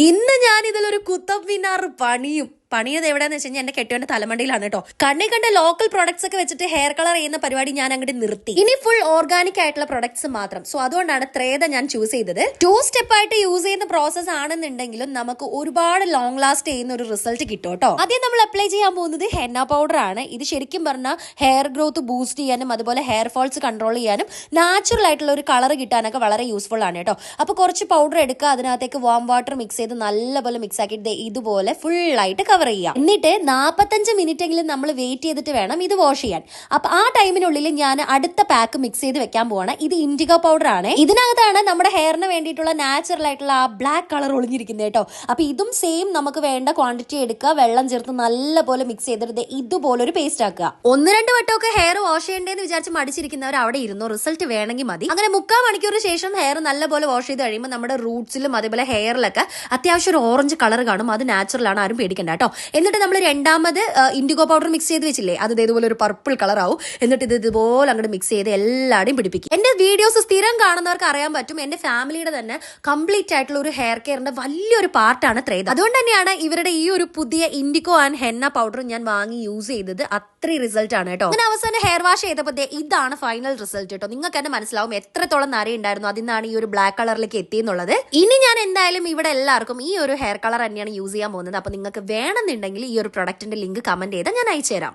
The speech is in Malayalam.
ഇന്ന് ഞാൻ ഇതിലൊരു കുത്തബ് മിനാർ പണിയത് എവിടെയാന്ന് വെച്ച് കഴിഞ്ഞാൽ എന്റെ കെട്ടിയോന്റെ തലമണ്ടിയിലാണ് കേട്ടോ. കണ്ണി കണ്ട ലോക്കൽ പ്രൊഡക്ട്സ് ഒക്കെ വെച്ചിട്ട് ഹെയർ കളർ ചെയ്യുന്ന പരിപാടി ഞാൻ അങ്ങോട്ട് നിർത്തി. ഇനി ഫുൾ ഓർഗാനിക് ആയിട്ടുള്ള പ്രൊഡക്ട്സ് മാത്രം. സോ അതുകൊണ്ടാണ് ത്രേത ഞാൻ ചൂസ് ചെയ്തത്. 2 സ്റ്റെപ്പ് ആയിട്ട് യൂസ് ചെയ്യുന്ന പ്രോസസ് ആണെന്നുണ്ടെങ്കിലും നമുക്ക് ഒരുപാട് ലോങ് ലാസ്റ്റ് ചെയ്യുന്ന ഒരു റിസൾട്ട് കിട്ടും കേട്ടോ. ആദ്യം നമ്മൾ അപ്ലൈ ചെയ്യാൻ പോകുന്നത് ഹെന്ന പൗഡർ ആണ്. ഇത് ശരിക്കും പറഞ്ഞാൽ ഹെയർ ഗ്രോത്ത് ബൂസ്റ്റ് ചെയ്യാനും അതുപോലെ ഹെയർ ഫോൾസ് കൺട്രോൾ ചെയ്യാനും നാച്ചുറൽ ആയിട്ടുള്ള ഒരു കളർ കിട്ടാനൊക്കെ വളരെ യൂസ്ഫുൾ ആണ് കേട്ടോ. അപ്പൊ കുറച്ച് പൗഡർ എടുക്കുക, അതിനകത്തേക്ക് വാം വാട്ടർ മിക്സ് ചെയ്ത് നല്ലപോലെ മിക്സ് ആക്കിയിട്ട് ഇതുപോലെ ഫുൾ ആയിട്ട് കവർ ചെയ്യാം. എന്നിട്ട് 45 മിനിറ്റ് എങ്കിലും നമ്മൾ വെയിറ്റ് ചെയ്തിട്ട് വേണം ഇത് വാഷ് ചെയ്യാൻ. അപ്പൊ ആ ടൈമിനുള്ളിൽ ഞാൻ അടുത്ത പാക്ക് മിക്സ് ചെയ്ത് വെക്കാൻ പോവാണ്. ഇത് ഇൻഡിഗോ പൗഡർ ആണ്. ഇതിനകത്താണ് നമ്മുടെ ഹെയറിന് വേണ്ടിയിട്ടുള്ള നാച്ചുറൽ ആയിട്ടുള്ള ആ ബ്ലാക്ക് കളർ ഒളിഞ്ഞിരിക്കുന്നത് കേട്ടോ. അപ്പൊ ഇതും സെയിം നമുക്ക് വേണ്ട ക്വാണ്ടിറ്റി എടുക്കുക, വെള്ളം ചേർത്ത് നല്ലപോലെ മിക്സ് ചെയ്തിട്ട് ഇതുപോലെ ഒരു പേസ്റ്റ് ആക്കുക. 1-2 വട്ടമൊക്കെ ഹെയർ വാഷ് ചെയ്യേണ്ടതെന്ന് വിചാരിച്ച് മടിച്ചിരിക്കുന്നവർ അവിടെ ഇരുന്നു, റിസൾട്ട് വേണമെങ്കിൽ മതി. അങ്ങനെ 3/4 മണിക്കൂറിന് ശേഷം ഹെയർ നല്ലപോലെ വാഷ് ചെയ്ത് കഴിയുമ്പോൾ നമ്മുടെ റൂട്ട്സിലും അതേപോലെ ഹെയറിലൊക്കെ അത്യാവശ്യം ഒരു ഓറഞ്ച് കളർ കാണും. അത് നാച്ചുറൽ ആണ്, ആരും പേടിക്കണ്ട കേട്ടോ. എന്നിട്ട് നമ്മൾ രണ്ടാമത് ഇൻഡിഗോ പൗഡർ മിക്സ് ചെയ്ത് വെച്ചില്ലേ, അത് ഇതുപോലെ ഒരു പർപ്പിൾ കളർ ആവും. എന്നിട്ട് ഇത് ഇതുപോലെ അങ്ങോട്ട് മിക്സ് ചെയ്ത് എല്ലാവരുടെയും പിടിപ്പിക്കും. എന്റെ വീഡിയോസ് സ്ഥിരം കാണുന്നവർക്ക് അറിയാൻ പറ്റും, എന്റെ ഫാമിലിയുടെ തന്നെ കംപ്ലീറ്റ് ആയിട്ടുള്ള ഒരു ഹെയർ കെയറിന്റെ വലിയൊരു പാർട്ടാണ് ത്രേത. അതുകൊണ്ട് തന്നെയാണ് ഇവരുടെ ഈ ഒരു പുതിയ ഇൻഡിഗോ ആൻഡ് ഹെന്ന പൗഡർ ഞാൻ വാങ്ങി യൂസ് ചെയ്തത്. അത്രയും റിസൾട്ട് ആണ് കേട്ടോ. അങ്ങനെ അവസാനം ഹെയർ വാഷ് ചെയ്തപ്പോൾ ഇതാണ് ഫൈനൽ റിസൾട്ട് കേട്ടോ. നിങ്ങൾക്ക് തന്നെ മനസ്സിലാവും എത്രത്തോളം നരയുണ്ടായിരുന്നു, അതിന്നാണ് ഈ ഒരു ബ്ലാക്ക് കളറിലേക്ക് എത്തിയെന്നുള്ളത്. ഇനി ഞാൻ എന്തായാലും ഇവിടെ എല്ലാവർക്കും ഈ ഒരു ഹെയർ കളർ തന്നെയാണ് യൂസ് ചെയ്യാൻ പോകുന്നത്. അപ്പൊ നിങ്ങൾക്ക് വേണമെന്നുണ്ടെങ്കിൽ ഈ ഒരു പ്രൊഡക്റ്റിന്റെ ലിങ്ക് കമന്റ് ചെയ്താൽ ഞാൻ അയച്ചുതരാം.